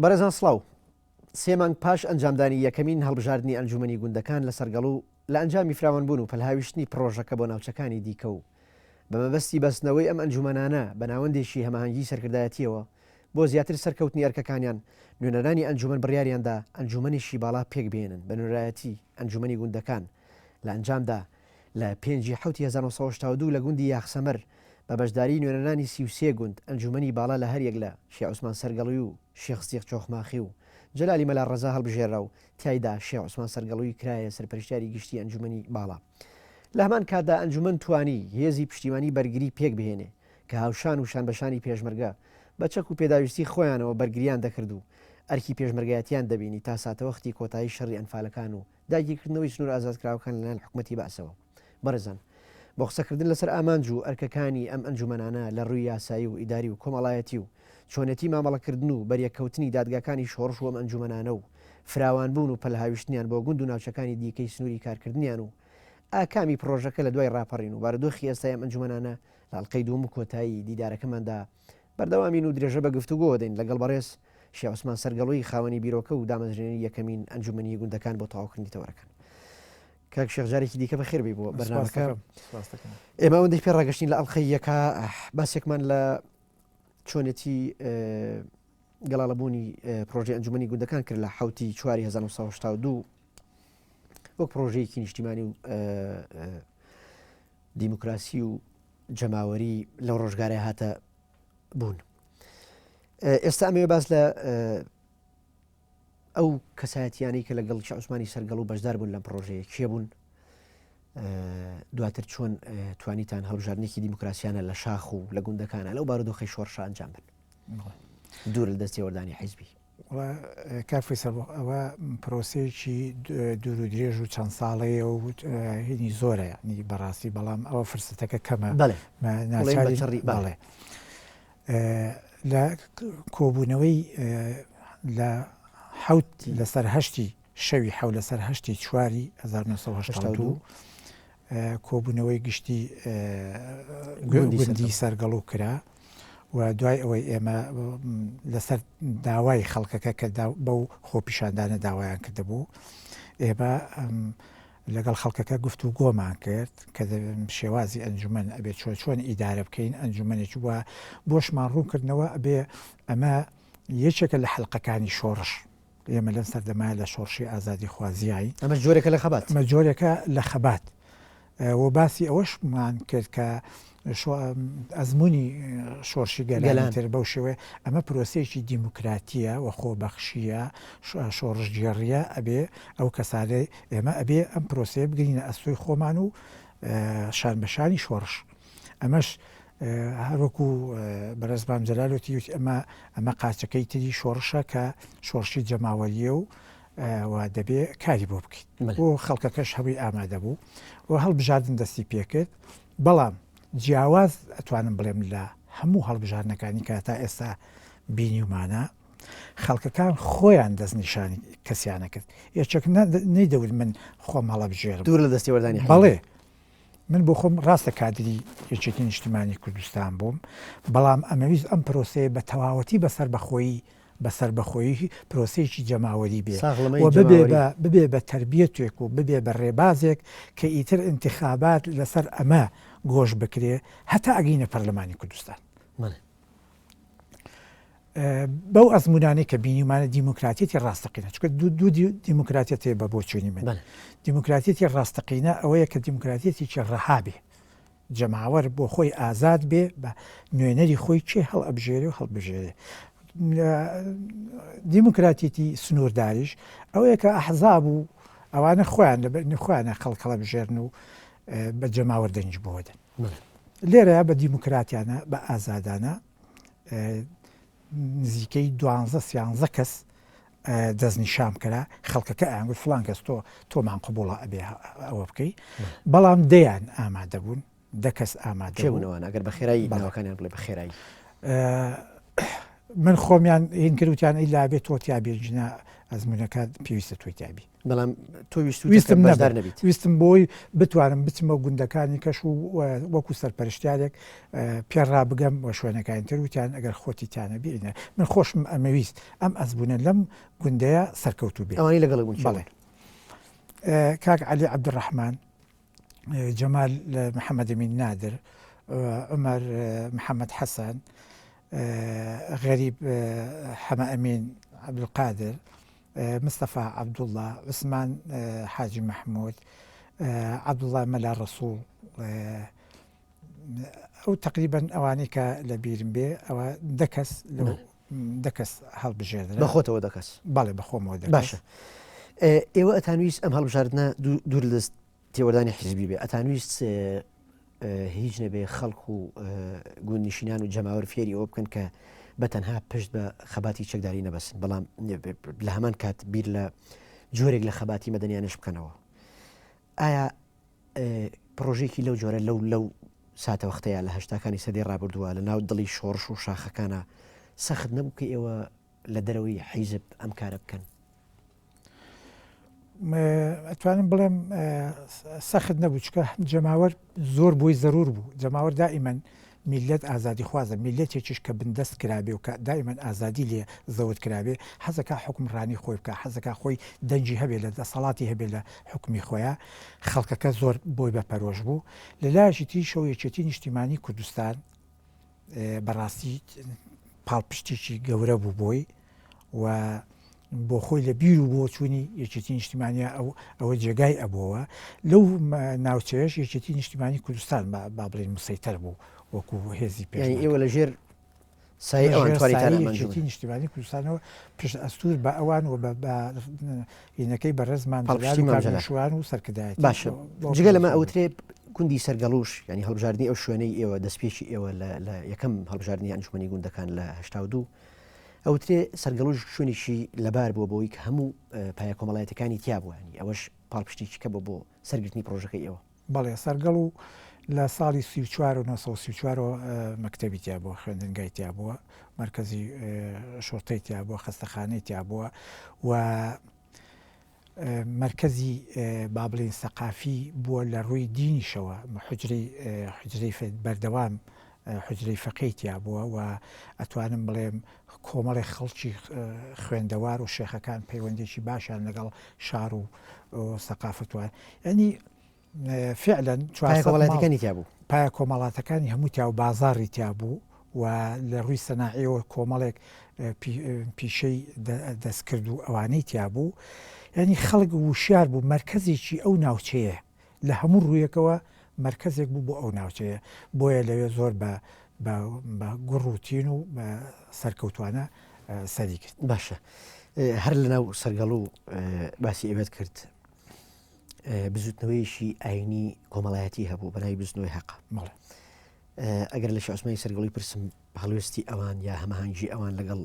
بەڕێزان سڵاو، 3 مانگ پاش ئەنجامدانی یەکەمین هەڵبژاردننی ئەنجومەنی گوندەکان لە سەرگەڵ و لە ئەنجامی فراوانبوون و پەلهاویشتنی پرۆژەکە بۆ ناوچەکانی دیکە و بە مەبەستی بەستنەوەی ئەم ئەنجومەنانە بە ناوەندێکی هەماهەنگی سەرکردایەتیەوە بۆ زیاتر سەرکەوتنی ئەرکەکانیان نوێنەرانی ئەنجومەن بڕیاریاندا ئەنجومەنیشی باڵا پێک بێنن بە نورایەتی ئەنجومەنی گوندەکان لە ئەنجامدا لە 5/7/1992 لە گوندی یاخسەمەر بە بەشداری نوێنەرانی 33 گوند ئەنجومەنی باڵا لە هەریەک لە شێخ عوسمان سەرگەڵوی و شێخ سیغ چۆخماخی و جەلالی مەلا ڕەزا هەڵبژێرا و تایدا شێخ عوسمان سەرگەڵوی کرایە سەرپەرشتیاری گشتی ئەنجومەنی باڵا. لە هەمان کاتدا ئەنجومەن توانی هێزی پشتیوانی بەرگری پێک بهێنێ کە هاوشان و شانبەشانی پێشمەرگە بە چەک و پێداویستی خۆیانەوە بەرگریان دەکرد و ئەرکی پێشمەرگایەتیان دەبینی تا ساتەوەختی کۆتایی شەڕی ئەنفالەکان و داگیرکردنەوەی سنوور ئازادکراوەکان لەلایەن حکومەتی بەعسەوە. بەڕێزان، بۆ قسەکردن لەسەر ئامانج و ئەرکەکانی ئەم ئەنجومەنانە لە ڕووی یاسایی و ئیداری و کۆمەڵایەتی و چۆنەتی مامەڵەکردن و بەریەکەوتنی دادگاکانی شۆڕش و ئەم ئەنجومەنانە و فراوانبوون و پەلهاویشتنیان بۆ گوند و ناوچەکانی دیکەی سنووری کارکردنیان و ئاکامی پرۆژەکە لە دوای ڕاپەڕین و بارودۆخی ئێستای ئەم ئەنجومەنانە لە ئەڵقەی دووەم و کۆتایی دیدارەکەماندا بەردەوامین و درێژە بە گفتوگۆ دەین لەگەڵ بەڕێز شێخ عوسمان سەرگەڵوی خاوەنی بیرۆکە و دامەزرێنی یەکەمین ئەنجومەنی گوندەکان بۆ تەواوکردنی تەوەرەکان. کاک شێخ جارێکی دیکە بەخێر بێ بۆ بەرنامەکە. ئێمە ئەوەندەی پێ ڕاگەشتین لە ئەڵقەی یەکە باسێکمان لە چۆنێتی گەڵاڵەبوونی پرۆژەی ئەنجومەنی گوندەکان کرد لە 1972 وەک پرۆژەیەکی نیشتیمانی و دیموکراسی و جەماوەری لەو ڕۆژگارە هاتە بوون. ئێستا ئەمێ باز لە ئەو کەسایەتیانەی کە لەگەڵ شێخ عوسمانی سەرگەڵ و بەشدار بوون لەم پرۆژەیە کێ بوون، دواتر چۆن توانیتان هەڵبژاردنێکی دیموکراسیانە لە شاخ و لە گوندەکانە لەو بارودۆخی شۆڕشە ئەنجام بن دوور لە دەستی وەردانی حیزبی. کافیسەر ئەوە پرۆسەیەکی دوور و درێژ و چەند ساڵەیە و هینی زۆرە نی بەڕاستی، بەڵام ئەوە فرسەتەکە کەمە ناچاری باڵێ لە کۆبوونەوەی لە حوت لەسەر هەشتی شەوی حەو لەسەر هەشتی چواری 1982 کۆبوونەوەی گشتی گوندی سەرگەڵ و کرا و دوای ئەوەی ئێمە لەسەر داوای خەڵکەکە کە بەو خۆپیشاندانە داوایان کردبوو ئێمە لەگەڵ خەڵکەکە گفتوگۆمان کرد کە شێوازی ئەنجومەن ئەبێت چۆن ئیدارە بکەین ئەنجومەنێکی وە بۆشمان ڕوونکردنەوە ئەبێ ئەمە یەکێکە لە حەڵقەکانی شۆڕش. ئێمە لەم سەردەمایە لە شۆڕشی ئازادی خوازیایی ئەمە جۆرێکە لە خەبات ئەمە جۆرێکە لە خەبات و باسی ئەوەشمان کرد کە ئەزمموی شۆڕشی گەلانتر بەو شێوێ ئەمە پرۆسەیەکی دیموکراتیە و خۆبەخشیە شۆڕش جێڕیە ئەبێ ئەو کەسانەی ئێمە ئەبێ ئەم پرۆسەیە بگرینە ئەستۆی خۆمان و شانبەشانی شۆڕش. ئەمەش هەروەکو بەرزبام جەلالوتی ئەمە قاچەکەی تری شۆڕشە کە شۆڕشی جەماوەریە و دەبێ کاری بۆ بکەیت بۆ خەڵکەکەش هەوی ئامادە بوو و هەڵبژاردن دەستی پێکرد. بەڵام جیاواز ئەتوانم بڵێم لە هەموو هەڵبژاردنەکانی کە تا ئێستا بینیومانە خەڵکەکان خۆیان دەستنیشانی کەسیانە کرد. یەکێک نەیدەوت من خۆم هەڵەبژێرم دوور لە دەستی وەردانی بەڵێ من بۆ خۆم ڕاستە کادری یەکێتی نیشتیمانی کوردستان بووم، بەڵام ئەمەویست ئەم پرۆسەیە بە تەواوەتی بەسەر بەخۆیی پرۆسەیەکی جەماوەری بێ و ببێ بە تربیەتێک و ببێ بە ڕێبازێک کە ئیتر انتخابات لەسەر ئەمە گۆش بکرێ هەتا ئەگەینە پەرلەمانی کوردستان. بەو ئەزمونانەی کە بینیمانە دیموکراتیەتی ڕاستەقینە، چکە دوو دیموکراتیەت بە بۆ چوونی من. دیموکراتیەتی ڕاستەقینە ئەوەیە کە دیموکراتیەتێکی ڕەها بێ، جەماوەر بۆ خۆی ئازاد بێ بە نوێنەری خۆی چێ هەڵ ئەبژێرێ و هەڵبژێرێ. دیموکراتیەتی سنوورداریش ئەوەیە کە ئەحزاب و ئەوانە خۆیانە خەڵکەڵە بژێرن و بە جەماوەر دەنج بۆدەن. لێرە بە دیموکراتیانە بە ئازادانە نزیکەی 12-13 کەس دەستنیشان کرا خەڵکەکە ئەنگوت فڵان کەس تۆمان قبوڵە ئەبێ ئەوە بکەی، بەڵام دەیان ئامادە بوون، 10 کەس ئامادە بوونەوەن ئەگەر بە خێرایی ناوەکانیان بڵێ بە خێرایی. من خۆمیان هین کردوتیان ئیلا بێت تۆتیا بێنجنە ئەزمونونەکە پێویستە تۆی تابی بەڵام تۆ ویستم بەشدار نەبیت ویستم بۆی بتوانم بچمە گوندەکانی کەش و وەکو سەرپەرشتیارێک پێڕا بگەم بە شوێنەکانی تر وتیان ئەگەر خۆتی تیانە بینە من خۆشم ئەمەویست ئەم ئەزبوونە لەم گوندەیە سەرکەوتو بێ ئەوانی لەگەڵ بوون بەڵێ کاک علی عەبدوڕەحمان جەمال محەممەد ئەمین نادر عمەر محەممەد حەسەن غەریب حەمە ئەمین عەبدولقادر مستەفا عەبدوڵڵا عوسمان حاجی مەحموود عەبدوڵڵا مەلا ڕەسوڵ ئەو تقریبەن ئەوانەی کە لە بیرم بێ ئەوە دەکەس هەڵبژێردن بەخۆتەوە دەکەس بەڵێ بەخۆمەوە باشە ئێوە ئەتانویست ئەم هەڵبژاردنە دوور دەست تێوەدانی حیزبی بێ ئەتانویست هیچ نەبێ خەڵک و گوندنشینان و جەماوەر فێری ئەوە بکەن کە بەتەنها پشت بە خەباتی چەکداری نەبەسن بەڵام لە هەمان کات بیر لە جۆرێک لە خەباتی مەدەنیانش بکەنەوە ئایا پرۆژێکی لەو جۆرە لەو ساتە وەختەیە لە هەشتاکانی سەدەی ڕابردووە لە ناو دڵی شۆڕش و شاخەکانە سەخت نەبوو کە ئێوە لە دەرەوەی حیزب ئەم کارە بکەن ئەتوانم بڵێم سەخت نەبوو چکە جەماوەر زۆر بۆی زەرور بوو جەماوەر دائیمەن میلەت ئازادی خوازە میلەتێکیش کە بندەست کرابێ و کە دائیمەن ئازادی لێ زەوت کرابێ حەزەکە حکمڕانی خۆی بکە حەزەکە خۆی دەنجی هەبێ لە دەسەڵاتی هەبێ لە حکمی خۆیان خەڵکەکە زۆر بۆی بەپەرۆژ بوو لە لایەکی تریشەوە یەکێتی نیشتیمانی کوردستان بەڕاستی پاڵپشتێکی گەورە بوو بۆی و بۆ خۆی لە بیر و بۆ چوونی یەکێتی نیشتیمانیە ئەوە جێگای ئەبووەوە لەو ناوچەیەش یەکێتی نیشتیمانی کوردستان با بڵێن مسەیتەر بوو وەکو هێزی پێ ئێوە لە ژێر سایەتی نیشتیمانی کوردستانەوە پشت ئەستور بە ئەوان و هینەکەی بەڕێزمان شوان و سەرکردایەتی باشە جگە لەمە ئەوترێ کوندی سەرگەڵوش ینی هەڵبژاردننی ئەو شوێنەی ئێوە دەستپێکی ئێوە لە یەکەم هەڵبژاردننی ئەنجومەنی گوندەکان لە هەشتا2 ئەوترێ سەرگەڵوش شوێنێکی لەبار بووە بۆی کە هەموو پایە کۆمەڵایەتەکانی تیا بووانی ئەوەش پاڵپشتێکی کە بۆ سەرگرتنی پرۆژەکەی ئێوە بەڵێ سەرگەڵ و لە ساڵی 1934 مەکتەبی تیا بووە خوێندنگای تیا بووە مرکزی شۆرتەی تیا بووە خەستەخانەی تیا بووە و مرکزی با بڵێن سەقافی بووە لە ڕووی دینیشەوە حجرەی بەردەوام حجرەی فەقەی تیا بووە و ئەتوانم بڵێم کۆمەڵی خەڵکی خوێندەوار و شێخەکان پەیوەندێکی باشیان لەگەڵ شار و سەقافەتوان ینی فعلا کۆمەڵاتەکانی تیا بوو پایە کۆمەڵاتەکانی هەموو تیا و بازاڕی تیا بوو و لە ڕووی سەناعیەوە کۆمەڵێک پیشەی دەستکرد و ئەوانەی تیا بوو ینی خەڵک وشیار بوو مرکزێکی ئەو ناوچەیە لە هەموو ڕوویەکەوە مرکزێک بوو بۆ ئەو ناوچەیە بۆیە لەوێ زۆر بە گوڕوتین و بە سەرکەوتوانە سەری کرد باشە هەر لە ناو سەرگەڵ و باسی ئێوەت کرد بزوتنەوەیشی ئاینی کۆمەڵایەتی هەبوو بەناوی بزنەوەی حەق ئەگەر لە شعوسمانی سەرگەڵی پرسم هەڵوێستی ئەوان یا هەماهەنگی ئەوان لەگەڵ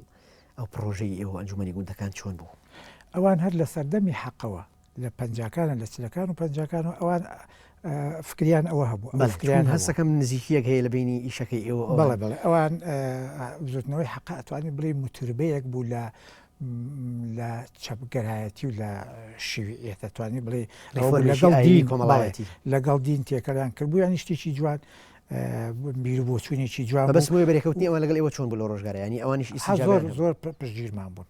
ئەو پرۆژەی ئێوە ئەنجومەنی گوندەکان چۆن بوو ئەوان هەر لە سەردەمی حەقەوە لە پەنجاکانە لە چلەکان و پەنجاکانەوە ئەوان فکریان ئەوە هەبوو فکریان هەستەکەم نزیکیەک هەیە لە بینی ئیشەکەی ئێوە بەڵێ ئەوان بزوتنەوەی حەق ئەتوانێت بڵێ متربەیەک بوو لە چەپگەرایەتی و لە شێوێت دەتوانێت بڵێ لەگەڵ دین تێکەڵیان کرد بوو یانی شتێکی جوان بیر بۆ چوونێکی جوان بەس بۆی بەرێکەوتنی ئەوان لەگەڵ ئێوە چۆن بوو لە ڕۆژگارەیانی ئەوانیش زۆر پشتگیرمان بوون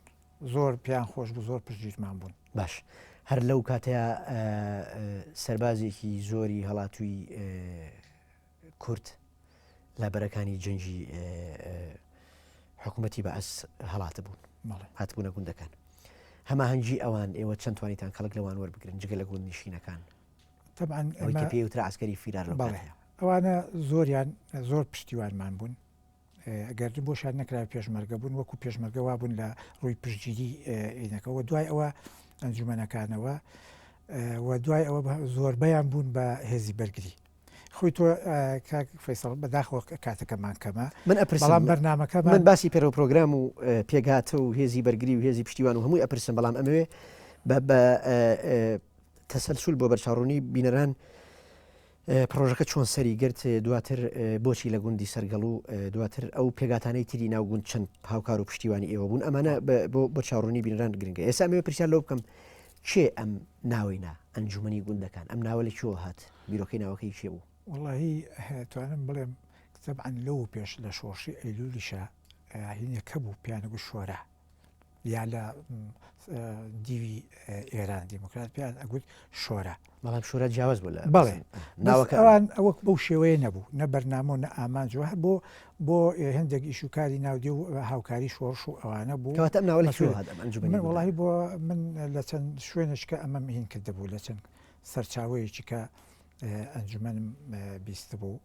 زۆر پیان خۆش بوو زۆر پشتگیرمان بوون باش هەر لەو کاتەیە سەربازێکی زۆری هەڵاتووی کورد لە بەرەکانی جەنگی حکوومەتی بەعەس هەڵاتە بوون هاتبوونە گوندەکان هەماهەنگی ئەوان ئێوە چەند توانیتان خەڵک لەوان وەربگرن جگە لە گوند نشینەکان ئەوەی پێوترا عسکەری فیرار ئەوانە زۆریان زۆر پشتیوانمان بوون ئەگەر بۆشان نەکرا پێشمەرگە بوون وەکو پێشمەرگە وا بوون لە ڕووی پشتگیری ئینەکەەوە دوای ئەوە ئەنجومەنەکانەوە و دوای ئەوە زۆربەیان بوون بە هێزی بەرگری خۆی تۆ فەیسەڵ بەداخەوە کاتەکەمان کەمە من ئەپرسم بەرنامەکە من باسی پێرە پرۆگرام و پێگاتە و هێزی بەرگری و هێزی پشتیوان و هەمووی ئەپرسم بەڵام ئەمەوێ بە تەسەلسول بۆ بەرچاڕوونی بینەران پرۆژەکە چۆن سەریگرت دواتر بۆچی لە گوندی سەرگەڵ و دواتر ئەو پێگاتانەی تری ناوگوند چەند هاوکار و پشتیوانی ئێوە بوون ئەمانە بۆ چاڕوونی بینران گرنگە. ئێستا ئەمێ پرسیار لەو بکەم چێ ئەم ناوەینا ئەنجومەنی گوندەکان ئەم ناوە لە چۆ هات بیرۆکەی ناوەکەی چێ بوو؟ وڵی توانم بڵێم طبعا لەو پێش لە شۆڕشی ئەیلولیشە هینەکە بوو پیانەگو شۆرە یا لە دیوی ئێران دیموکرات پیان ئەگوت شۆرە، بەڵام شۆرە جیاواز بوو لە بڵێ ئەوان ئەوە بەو شێوەیە نەبوو نە بەرنامە و نە ئامانجوە بۆ هەندێک ئیشوکاری ناودێ و هاوکاری شۆڕش و ئەوانە بوو. کەواتە ئەم ناوە لە چۆ هات من وڵی بۆ من لە چەند شوێنشکە ئەمە هین کردبوو لە چەند سەرچاوەیەکی کە ئەنجومەنم بیست بوو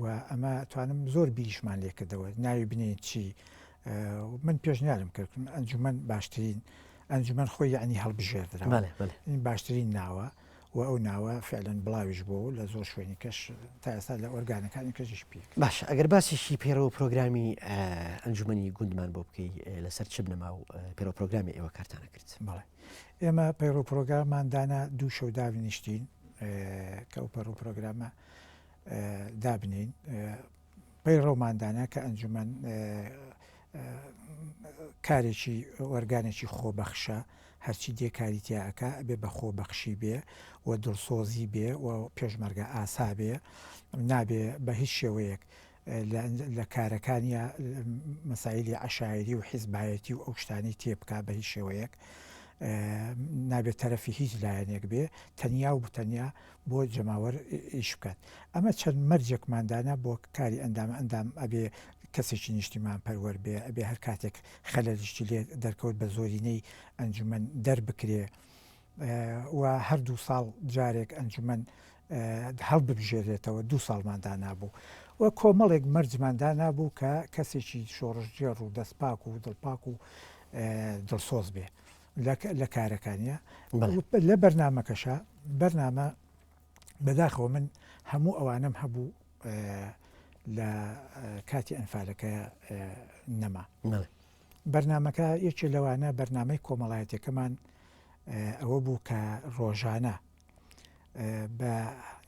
و ئەمە توانم زۆر بیریشمان لێ کردەوە ناوی بنێ چی من پێشنیارم کرد ئەنجومەن باشترین ئەنجومەن خۆی یعنی هەڵبژێردرا باشترین ناوە و ئەو ناوە فعلەن بڵاویش بۆ لە زۆر شوێنی کەش تا ئێستا لە ئۆرگانەکانی کەشیش پێ. باش ئەگەر باسیشی پێرەوە پرۆگرامی ئەنجومەنی گوندمان بۆ بکەی لەسەر چ بنەما و پێرەوە پرۆگرامی ئێوە کارتانە کرد؟ بەڵێ ئێمە پەیڕۆ پرۆگرامماندانا دوو شەو دابنیشتین کە ئەو پەڕۆ پرۆگرامە دابنین پەیڕۆماندانە کە ئەنجومەن کارێکی وەرگانێکی خۆبەخشە هەرچی دێکاری تیاکە بێ بە خۆبەخشی بێ و دڵسۆزی بێ و پێشمەرگە ئاسا بێ نابێ بە هیچ شێوەیەک لە کارەکانیە مەسایلی عەشایری و حیزبایەتی و ئەو شتانی تێبکا بە هیچ شێوەیەک نابێت تەرەفی هیچ لایەنێک بێ تەنیا و تەنیا بۆ جەماوەر ئیش بکات. ئەمە چەند مەرجێکماندانە بۆ کاری ئەندام ئەبێ کەسێکی نیشتیمان پەروەەر بێ ئەبێ هەر کاتێک خەلەلیشتی لێ دەرکەوت بە زۆرینەی ئەنجومەن دەربکرێ و هەردوو ساڵ جارێک ئەنجومەن هەڵ ببژێرێتەوە 2 ساڵماندا نابوو و کۆمەڵێک مەرجماندا نابوو کە کەسێکی شۆڕژجێڕ و دەستپاک و دڵپاک و دڵسۆز بێ لە کارەکانیە لە بەرنمەکەشە بەرنامە بەداخەوە من هەموو ئەوانم هەبوو لە کاتی ئەنفالەکە نەما بەرنمەکە یەکێ لەوانە بەرنامەی کۆمەڵایەتەکەمان ئەوە بوو کە ڕۆژانە بە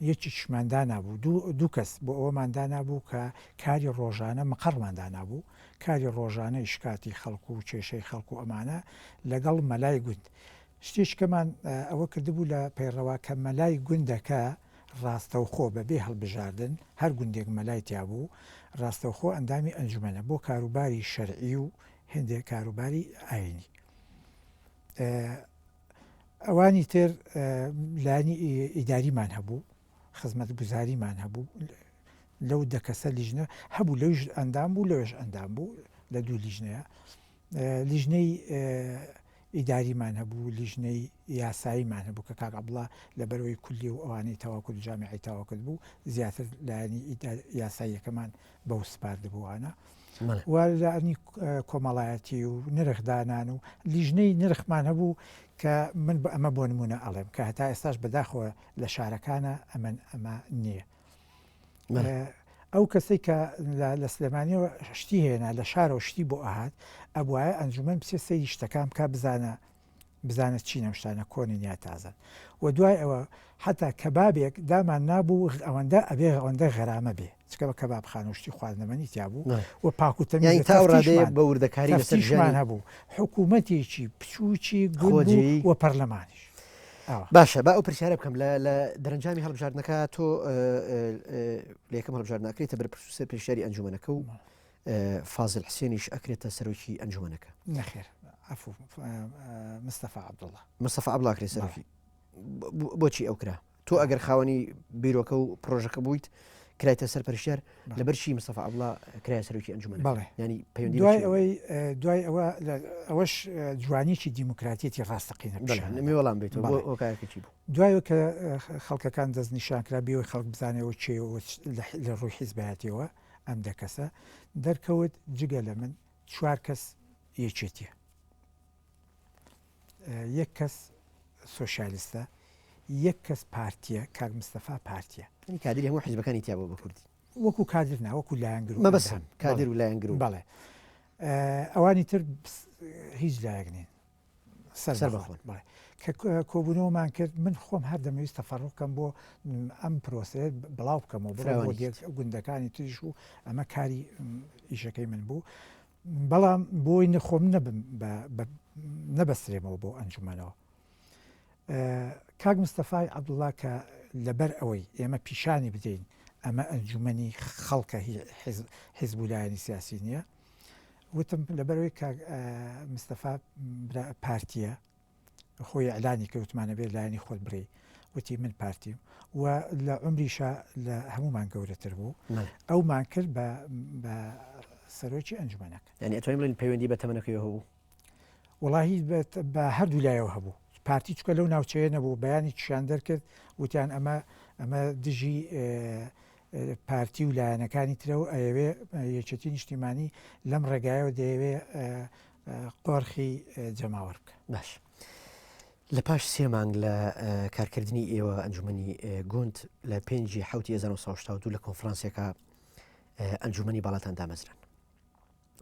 یەکی شماندانا بوو دوو کەس بۆ ئەوەماندانا بوو کە کاری ڕۆژانە مەقڕماندانا بوو کاری ڕۆژانە شکاتی خەڵکو و کێشەی خەڵکو ئەمانە لەگەڵ مەلای گوند شتێشکەمان ئەوە کردبوو لە پەیڕەوە کە مەلای گوندەکە ڕاستەوخۆ بەبێ هەڵبژاردن هەر گوندێک مەلای تیا بوو ڕاستەوخۆ ئەندامی ئەنجومەنە بۆ کاروباری شەرعی و هێندێک کاروباری ئاینی. ئەوانی تر لانی ئیداریمان هەبوو خزمەت گوزاریمان هەبوو لەو دەکەسە لیژنە هەبوو لەوش ئەندام بوو لەوێش ئەندام بوو لە دوو لیژنەیە لیژنەی ئیداریمان هەبوو لیژنەی یاساییمان هەبوو کە کاک عەبدوڵڵا لەبەرەوەی کولی و ئەوانەی تەواکل جامیعەی تەواکل بوو زیاتر لایەنی یاساییەکەمان بەو سپاردەبووانە و لانی کۆمەڵایەتی و نرخدانان و لیژنەی نرخمان هەبوو کە من بە ئەمە بۆ نمونە ئەڵێم کە هەتا ئێستاش بەداخەوە لە شارەکانە ئەمە نییە. ئەو کەسەی کە لە سلێمانیەوە شتی هێنا لە شارەوە شتی بۆ ئاهات ئەبواە ئەنجومەن پسێ سەیری شتەکان بکە بزانە چی نەمشتانە کۆنین یا تازن و دوای ئەوە حتا کەبابێک دامان نابوو ئەوەندە ئەبێ ئەوەندە غەرامە بێ چکە بە کەباب خانوشتی خواردنەمەنی تیا بوو و پاکوتەمی تاڕادەیە بە وردەکاری لەسەرژمان هەبوو حکوومەتێکی پچووکی گۆجی و پەرلەمانیش. باشە با ئەو پرسیارە بکەم لە دەرەنجامی هەڵبژاردنەکە تۆ لە یەکەم هەڵبژاردنەکرێتە بەرپرسە پێشیاری ئەنجومەنەکە و فازڵ حسێنیش ئەکرێتە سەرۆکی ئەنجومەنەکە. نەخێر عەفوو مستەفا عەبدوڵڵا کرێ سەرۆکی. بۆچی ئەو کرا؟ تۆ ئەگەر خاوەنی بیرۆکە و پرۆژەکە بوویت کرایتە سەرپەرشتیار لەبەر چی مستەفا عەبدوڵڵا کرایە سەرۆکی ئەنجومەنەکە؟ بەڵێ ینی دوای ئەوەش جوانیی دیموکراتیەتی ڕاستەقینە نەمێ وەڵام بێت بۆ کارەکەی بوو دوایەوە کە خەڵکەکان دەست نیشانکرا بێەوەی خەڵک بزانێەوە چێ لە ڕووی حیزبایەتیەوە ئەم دەکەسە دەرکەوت جگە لە من 4 کەس یەکێتیە یەک کەس سۆشیالیستە یەک کەس پارتیە کاک مستەفا پارتیە کادری هەموو حیزبەکانی تیا بۆ بە کوردی وەکو کادر نا وەکو لایەنگر مەبەسم کادر و لایەنگر و بەڵێ ئەوانی تر هیچ لایەک نین سەر بەخۆن کە کۆبوونەوەمان کرد من خۆم هەر دەمەویست تەفەڕۆکەم بۆ ئەم پرۆسەیە بڵاو بکەمەوە بۆ گوندەکانی تریش و ئەمە کاری ئیشەکەی من بوو بەڵام بۆی نەخۆم نەبەسترێمەوە بۆ ئەنجومەنەوە کاک مستەفای عەبدوڵڵا کە لەبەر ئەوەی ئێمە پیشانی بدەین ئەمە ئەنجومەنی خەڵکە حیزب و لایەنی سیاسی نییە وتم لەبەرەوەی کاک مستەفا پارتیە خۆی ئەلانی کە وتمانە بێت لایەنی خۆت بڕێ وتی من پارتیم و لە عمریشە لە هەمومان گەورەتر بوو ئەومان کرد بە سەرۆکی ئەنجومەنەکە یعنی ئەتوانین بڵێن پەیوەندی بە تەمەنەکەیەوە هەبوو وڵاهی بە هەردوو لایەوە هەبوو پارتی چکە لەو ناوچەیە نەبوو بەیانی چیان دەرکرد وتیان ئەمە دژی پارتی و لایەنەکانی ترە و ئەوێ یەکێتی نیشتیمانی لەم ڕێگایەوە دەیەوێ قۆرخی جەماوەڕ بکە باش لە پاش 3 مانگ لە کارکردنی ئێوە ئەنجومەنی گوند لە 5/7/1962 لە کۆنفرانسێکە ئەنجومەنی باڵاتان دامەزران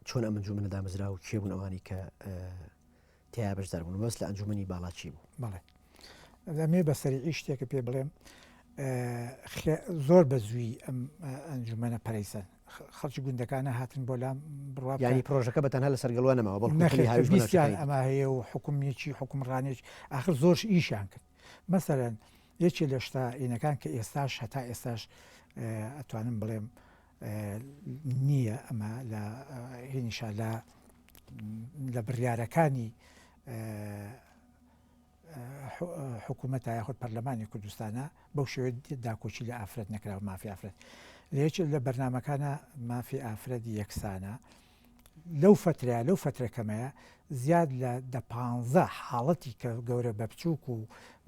چۆن ئەم ئەنجومەنە دامەزرا و کێ بوون ئەوانی کە تیا بەشدار بوون بەس لە ئەنجومەنی باڵاچی بوو بەڵێ دەمێ بە سەریعی شتێکە پێ بڵێم زۆر بە زووی ئەم ئەنجومەنە پەرەیسەن خەڵکی گوندەکانە هاتن بۆ لام بڕوا ینی پرۆژەکە بەتەنها لە سەرگەڵوە نەماوە بەڵکویان ئەما هەیە و حکومیەکی حکومڕانێک آخر زۆرش ئیشیان کرد مەسەرەن یەکی لە شتا ئینەکان کە ئێستاش هەتا ئێستاش ئەتوانم بڵێم نییە ئەمە لە هێنیشا لە بڕیارەکانی حکوومەت یاخود پەرلەمانی کوردستانە بەو شێوەیە داکۆچی لە ئافرەت نەکراوە مافی ئافرەت لەیەکی لە بەرنامەکانە مافی ئافرەتی یەکسانە لەو فترەکەمەیە زیاد لە 15 حاڵەتی کە گەورە بە بچووک و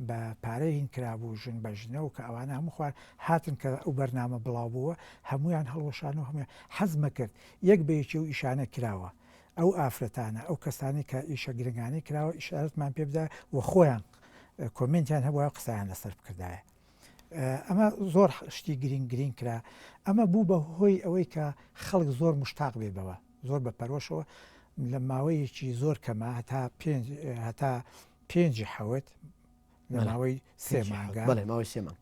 بە پارەی هین کرابوو ژن بە ژنە و کە ئەوانە هەموو خوار هاتن کە ئەو بەرنامە بڵاو بووە هەمویان هەڵوەشانەوە هەموو حەزمە کرد یەک بەیەکی و ئیشانە کراوە ئەو ئافرەتانە ئەو کەسانی کە ئیشە گرنگانی کراوە ئیشارەتمان پێ بدە و خۆیان کۆمنتیان هەبووە قسەیان لەسەر بکردایە ئەمە زۆر شتی گرنگ کرا ئەمە بوو بە هۆی ئەوەی کە خەڵک زۆر مشتاق بێ بەوە زۆر بە پەرۆشەوە لە ماوەیەکی زۆر کەمە هەتا 5/7 لە ماوەی 3 مانگە ماوەی 3 مانگ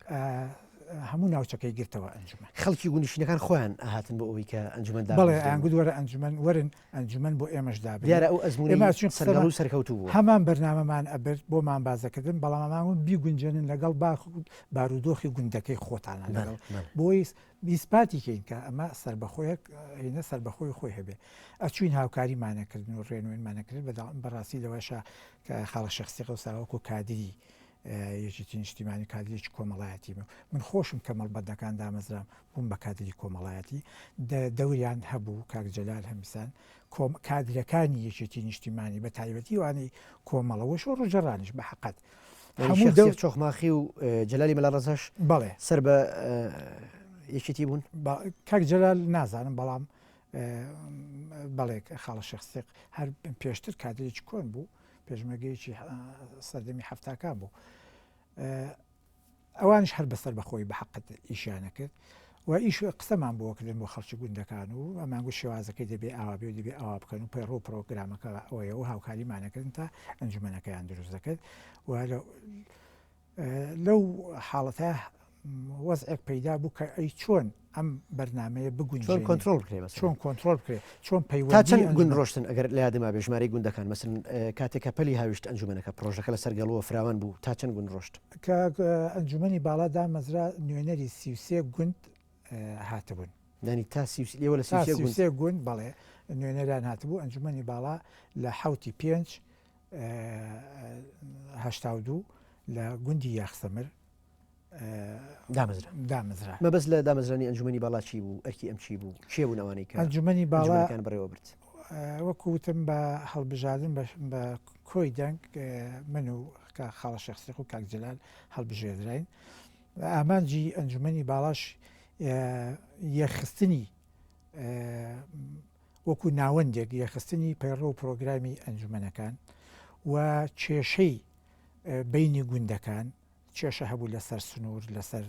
هەموو ناوچەکەی گرتەوە ئەنجومەن خەڵکی گونیشینەکان خۆیان ئاهاتن بۆ ئەوەی کە ئەنجومەن بەڵێ ئەنگود وەرە ئەنجومەن وەرن ئەنجومەن بۆ ئێمەشدا دیارە ئەو ئەزموونی سەرگەڵ و سەرکەوتوو بوو هەمان بەرنامەمان ئەبرد بۆمان بازەکردن بەڵامەماون بیگونجێنن لەگەڵ بارودۆخی گوندەکەی خۆتانە لەگەڵ بۆی بیسپاتیکەین کە ئەمە سربەخۆیەک هینە سربەخۆی خۆی هەبێ ئەچوین هاوکاریمانەکردن و ڕێنوێنمانەکرد بەڕاستی لەوەشە کە خاڵە شخصی قەوساوەکو کادری یەکێتی نیشتیمانی کادرێکی کۆمەڵایەتی من خۆشم کە مەڵبەتەکان دامەزرام بووم بە کادری کۆمەڵایەتی دەوریان هەبوو کاک جەلال هەمیسان کادرەکانی یەکێتی نیشتیمانی بە تایبەتی وانەی کۆمەڵەوەش و ڕۆژەڕانیش بە حەقەت هەموو چۆخماخی و جەلالی مەلا ڕەزەش بەڵێ سەر بە یەکێتی بوون کاک جەلال نازانم بەڵام بەڵێ خاڵە شخصیق هەر پێشتر کادرێکی کۆن بوو پێشمەگەیەکی سەردەمی هەفتاکان بوو ئەوانش هەر بەسەر بەخۆی بە حەقت ئیشیانە کرد و ئیش قسەمان بۆکردن بۆ خەڵکی گوندەکان و ئەمانگو شێوازەکەی دەبێ ئاوا بێ و دەبێ ئاوا بکەن و پەیڕۆ پرۆگرامەکە ئەوەیە و هاوکاریمانەکردن تا ئەنجومەنەکەیان دروست دەکرد و لەو حاڵەتە وەزعێک پەیدا بوو کە ئەی چۆن ئەم بەرنامەیە بگوین چۆن کۆنتترۆل بکرێ چۆن کۆنتترۆل بکرێت چۆن تا چەند گوند ڕۆشتن ئەگەر لە یادما بێ ژمارەی گوندەکان مەسن کاتێکە پەلی هاویشت ئەنجومەنەکە پرۆژەکە لە سەرگەڵەوە فراوان بوو تا چەند گوند ڕۆشت کە ئەنجومەنی باڵادا مەزرا نوێنەری 33 گوند هاتبوون دانی تا لێوە لە 33 گوند بەڵێ نوێنەران هاتبوو ئەنجومەنی باڵا لە 5/82 لە گوندی یاخسەمر دامەزرا مەبەست لە دامەزرانی ئەنجومەنی باڵاچی بوو ئەرکی ئەم چی بوو کێ بوون ئەوانەی کە ئەنجومەنی باڵاکان بڕێوە برد وەکوتم بە هەڵبژاردن بە کۆی دەنگ من و خاڵە شخصی و کاک جەلال هەڵبژێدراین ئامانجی ئەنجومەنی باڵاش یەخستنی وەکو ناوەندێک یەخستنی پەیڕۆ و پرۆگرامی ئەنجومەنەکان و کێشەی بینی گوندەکان کێشە هەبوو لەسەر سنوور لەسەر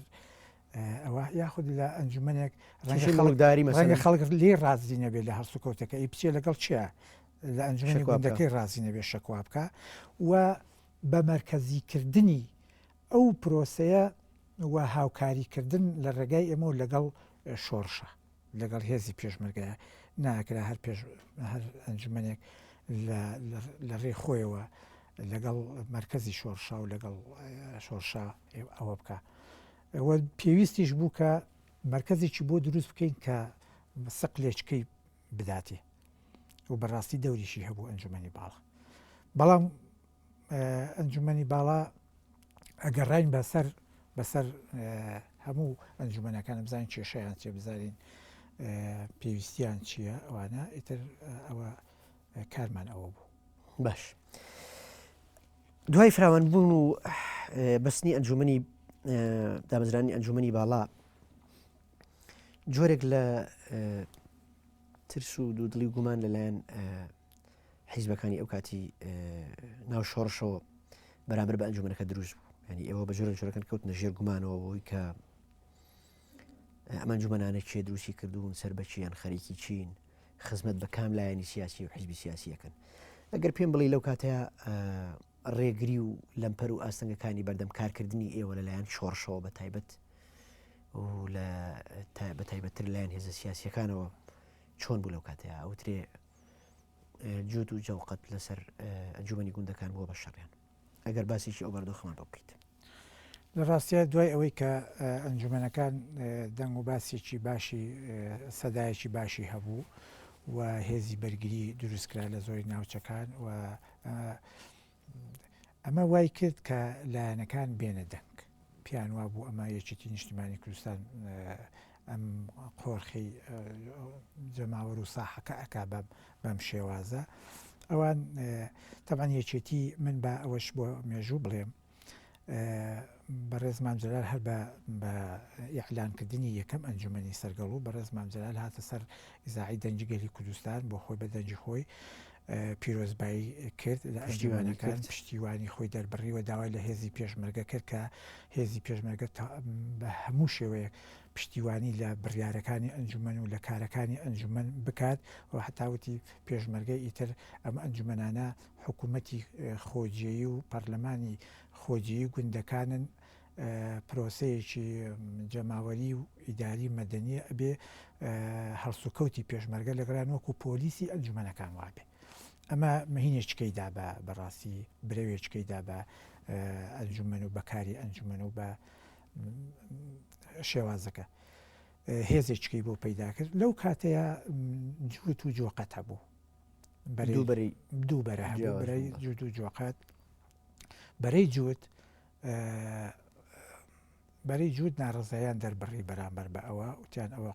ئەوە یاخود لە ئەنجومەنێک ڕەنگە خەڵک لێ ڕازی نەبێت لە هەرسوکەوتەکە ئەی بچێ لەگەڵ چیە لە ئەنجومەنی گوندەکەی ڕازی نەبێ شەکوا بکە و بە مەرکەزیکردنی ئەو پرۆسەیە و هاوکاریکردن لە ڕێگای ئێمە و لەگەڵ شۆڕشە لەگەڵ هێزی پێشمەرگایە ناکرا هەر ئەنجومەنێک لە ڕێ خۆیەوە لەگەڵ مرکزی شۆڕشا و لەگەڵ شۆڕشا ئەوە بکە ئەوە پێویستیش بوو کە مرکزێکی بۆ دروست بکەین کە سەقلێچکەی بداتێ و بەڕاستی دەوریشی هەبوو ئەنجومەنی باڵا بەڵام ئەنجومەنی باڵا ئەگەڕین بەسەر هەموو ئەنجومەنەکانە بزانین کێشەیان چێ بزانین پێویستیان چییە ئەوانە ئیتر ئەوە کارمان ئەوە بوو باش دوای فراوانبوون و بەستنی ئەنجومەنی دامەزرانی ئەنجومەنی باڵا جۆرێک لە ترس و دوودڵی و گومان لەلایەن حیزبەکانی ئەو کاتی ناو شۆڕشەوە بەرامبەر بە ئەنجومەنەکە دروست بوو ینی ئێوە بە جۆرەکەن کەوتنە ژێر گومانەوە بۆی کە ئەمە ئەنجومەنانە کێ دروستی کردوون سەر بەچیان خەریکی چین خزمەت بە کام لایەنی سیاسی و حیزبی سیاسیەکەن ئەگەر پێم بڵی لەو کاتەیە ڕێگری و لەمپەر و ئاستەنگەکانی بەردەم کارکردنی ئێوە لەلایەن شۆڕشەوە بە تایبەت و بە تایبەتتر لایەن هێزە سیاسیەکانەوە چۆن بوو لەو کاتەیە ئەوترێ جوود و جەوقەت لەسەر ئەنجومەنی گوندەکان بووە بە شەڕیان ئەگەر باسێکی ئەو بەردۆخەمان بە بکەیت لە ڕاستیە دوای ئەوەی کە ئەنجومەنەکان دەنگ و باسێکی باشی سەدایەکی باشی هەبوو و هێزی بەرگری دروستکرا لە زۆری ناوچەکان و ئەمە وای کرد کە لایەنەکان بێنە دەنگ پیان وا بوو ئەمە یەکێتی نیشتیمانی کوردستان ئەم قۆرخی جەماوەر و ساحەکە ئەکا بەم شێوازە ئەوان تەبعاً یەکێتی من بە ئەوەش بۆ مێژوو بڵێم بەڕێز مام جەلال هەر بە ئیعلانکردنی یەکەم ئەنجومەنی سەرگەڵوو بەڕێز مام جەلال هاتە سەر ئیزاعی دەنگی گەلی کوردستان بۆ خۆی بە دەنگی خۆی پیرۆزبایی کرد لە ئەنجومەنەکان پشتیوانی خۆی دەربڕیوە داوای لە هێزی پێشمەرگە کرد کە هێزی پێشمەرگە بە هەموو شێوەیە پشتیوانی لە بڕیارەکانی ئەنجومەن و لە کارەکانی ئەنجومەن بکات و هەتاوتی پێشمەرگەی ئیتر ئەم ئەنجومەنانە حکوومەتی خۆجیایی و پەرلەمانی خۆجیایی گوندەکانن پرۆسەیەکی جەماوەری و ئیداری مەدەنیە ئەبێ هەڵسوکەوتی پێشمەرگە لەگەڵان وەکو پۆلیسی ئەنجومەنەکان وابێ ئەمە مهینێکیدا بەڕاستی برەوێکیدا بە ئەنجومەن و بەکاری ئەنجومەن و بە شێوازەکە هێزێکیکەی بۆ پەیدا کرد لەو کاتەیە جووت و جۆقەت هەبوو دووبەرە هەبوو بەرەی جووت و جۆقەت بەرەی جوود ناڕزایان دەربڕی بەرامبەر بە ئەوە وتیان ئەوە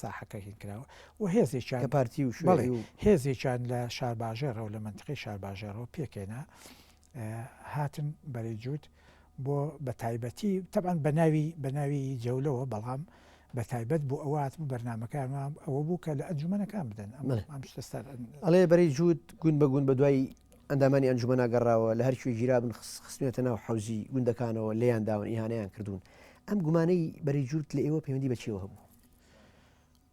ساحەکە هین کراوە و هێزێکیان پارتی و هێزێکیان لە شارباژێڕەوە لە منتقی شارباژێڕەوە پێکێنا هاتن بەرەی جوود بۆ بە تایبەتی تەبعاً بە ناوی جەولەوە بەڵام بە تایبەت بۆ ئەوات بوو بەرنامەکان ئەوە بوو کە لە ئەنجومەنەکان بدەن ئەڵێ بەرەی جوود گوند بە گوند بە دوای ئەندامانی ئەنجومەنە گەڕاوە لە هەرکوێ گیرابن خستنێتە ناو حوزی گوندەکانەوە لێیان داون ئیهانەیان کردوون ئەم گومانەی بەرەی جوود لە ئێوە پەیوەندی بەچیەوە هەبوو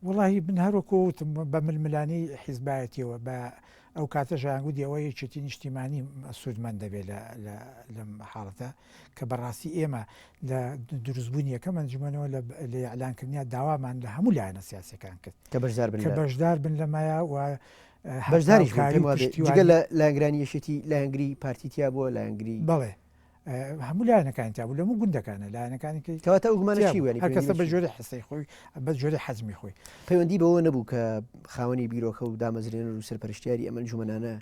وڵی من هەروەکوتم بە ململانی حیزبایەتیەوە بە ئەو کاتە ژیانگوودی ئەوە یەکێتی نیشتیمانی سوودمان دەبێت لەم حاڵەتە کە بەڕاستی ئێمە لە دروستبوونی یەکەم ئەنجومەنەوە لە ئەعلانکردنیا داوامان لە هەموو لایەنە سیاسەکان کرد کە بەشدار بن لەمایە و بەشداری جگە لە لایەنگرانی یەشێتی لایەنگری پارتیتیا بووە لایەنگری بڵێ هەموو لایەنەکان تا بوو لەموو گوندەکانە لایەنەکانی کەواتە ئەوگومانەی هەرکەسە بە جۆرە حسەی خۆی بە جۆرە حەزمی خۆی پەیوەندی بەوە نەبوو کە خاوەنی بیرۆکە و دامەزرێنەر و سەرپەرشتیاری ئەمە ئەنجومەنانە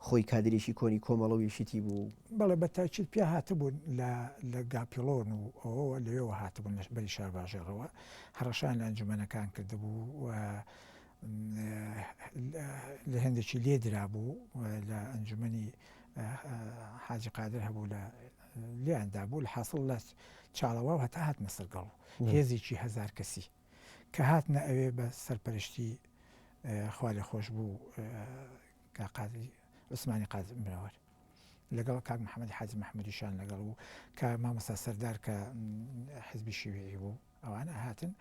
خۆی کادرێکی کۆنی کۆمەڵە و یەشێتی بوو بەڵێ بە تاکید پێ هاتبوون لە گاپیلۆن و ئەوە لەوێەوە هاتبوون بەری شارباژێڕەوە هەڕەشان لە ئەنجومەنەکان کردبوو و لە هەندێکی لێ درابوو لە ئەنجومەنی حاجی قادر هەبوو لە لێیاندا بوو لە حاصل لە چاڵەوە و هەتا هاتنە سەرگەڵ هێزێکی 1000 کەسی کە هاتنە ئەوێ بە سەرپەرشتی خوا لێ خۆش بوو قادری عوسمانی قادر مرەوەر لەگەڵ کاک محەممەدی حاجی محەممەدیشان لەگەڵ بوو کە مامەستا سەردار کە حزبی شیوێعی بوو ئەوانە هاتن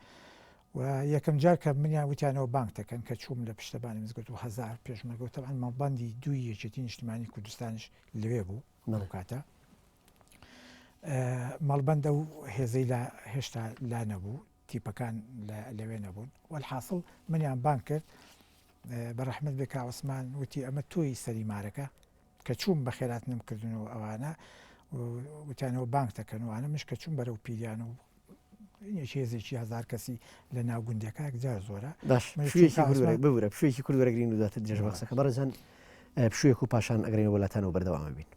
و یەکەم جار کە منیان وتیانەوە بانک دەکەن کە چووم لە پشتەبانی مزگەوت و 1000 پێشمەرگەوت تەمان مەڵبەندی دوی یەکێتی نیشتیمانی کوردستانیش لەوێ بوو ئەو کاتە مەڵبەندە و هێزەی هێشتا لا نەبوو تیپەکان لەوێ نەبوون والحاصل منیان بانک کرد بەڕەحمەت بێ کاوەسمان وتی ئەمە تۆی سەریمارەکە کە چووم بە خێراتنم کردنەوە ئەوانە وتیانەوە بانک دەکەن وانە مش کە چوون بەرەو پیریان و هێزێکی 1000 کەسی لە ناو گوندەکە جار زۆرە ببورە پشوێکی کورد وەرەگرین و داتە درێژ بەخسەکە بەڕێزان پشوێک و پاشان ئەگرین وڵاتانەوە بەردەوامە بین.